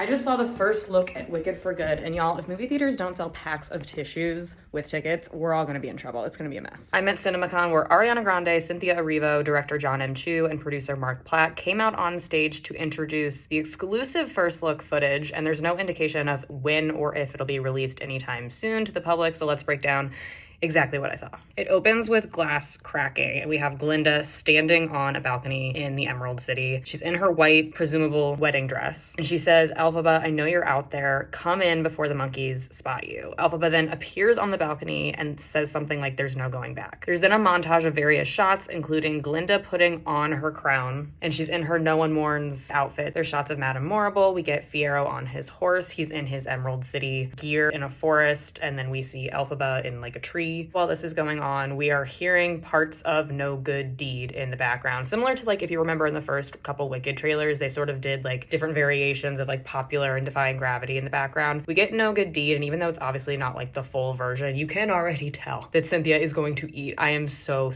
I just saw the first look at Wicked for Good, and y'all, if movie theaters don't sell packs of tissues with tickets, we're all gonna be in trouble. It's gonna be a mess. I'm at CinemaCon where Ariana Grande, Cynthia Erivo, director John M. Chu, and producer Mark Platt came out on stage to introduce the exclusive first look footage, and there's no indication of when or if it'll be released anytime soon to the public, so let's break down exactly what I saw. It opens with glass cracking, and we have Glinda standing on a balcony in the Emerald City. She's in her white, presumable wedding dress, and she says, "Elphaba, I know you're out there. Come in before the monkeys spot you." Elphaba then appears on the balcony and says something like, "There's no going back." There's then a montage of various shots, including Glinda putting on her crown, and she's in her No One Mourns outfit. There's shots of Madame Morrible. We get Fiyero on his horse. He's in his Emerald City gear in a forest, and then we see Elphaba in like a tree. While this is going on, we are hearing parts of No Good Deed in the background. Similar to like, if you remember in the first couple Wicked trailers, they sort of did like different variations of like Popular and Defying Gravity in the background. We get No Good Deed, and even though it's obviously not like the full version, you can already tell that Cynthia is going to eat. I am so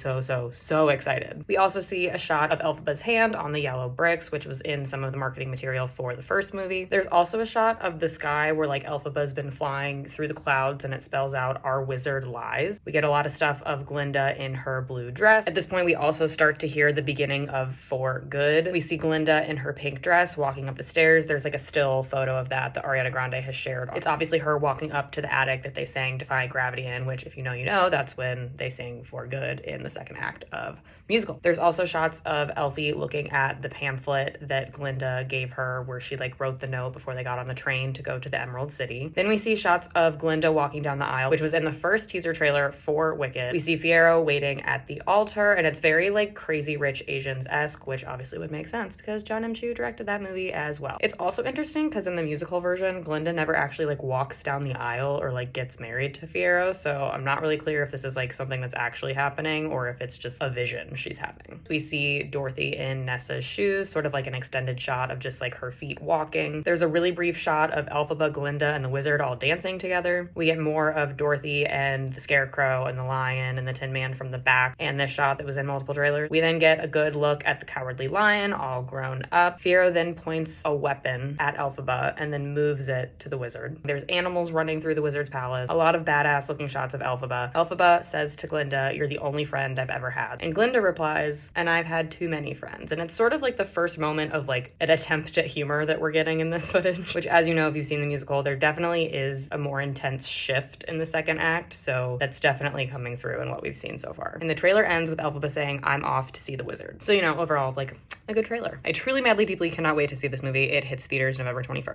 excited. We also see a shot of Elphaba's hand on the yellow bricks, which was in some of the marketing material for the first movie. There's also a shot of the sky where like Elphaba's been flying through the clouds, and it spells out "Our wizard lies." We get a lot of stuff of Glinda in her blue dress. At this point, we also start to hear the beginning of For Good. We see Glinda in her pink dress walking up the stairs. There's like a still photo of that Ariana Grande has shared. It's obviously her walking up to the attic that they sang Defying Gravity in, which if you know, you know, that's when they sing For Good in the second act of the musical. There's also shots of Elphie looking at the pamphlet that Glinda gave her where she like wrote the note before they got on the train to go to the Emerald City. Then we see shots of Glinda walking down the aisle, which was in the first teaser trailer for Wicked. We see Fiyero waiting at the altar, and it's very like Crazy Rich Asians-esque, which obviously would make sense because John M. Chu directed that movie as well. It's also interesting because in the musical version, Glinda never actually like walks down the aisle or like gets married to Fiyero, so I'm not really clear if this is like something that's actually happening or if it's just a vision she's having. We see Dorothy in Nessa's shoes, sort of like an extended shot of just like her feet walking. There's a really brief shot of Elphaba, Glinda, and the wizard all dancing together. We get more of Dorothy and the Scarecrow and the Lion and the Tin Man from the back, and this shot that was in multiple trailers. We then get a good look at the Cowardly Lion all grown up. Fiyero then points a weapon at Elphaba and then moves it to the wizard. There's animals running through the wizard's palace. A lot of badass looking shots of Elphaba. Elphaba says to Glinda, "You're the only friend I've ever had." And Glinda replies, "And I've had too many friends." And it's sort of like the first moment of like an attempt at humor that we're getting in this footage, which, as you know, if you've seen the musical, there definitely is a more intense shift in the second act. So that's definitely coming through in what we've seen so far. And the trailer ends with Elphaba saying, "I'm off to see the wizard." So, you know, overall, like a good trailer. I truly, madly, deeply cannot wait to see this movie. It hits theaters November 21st.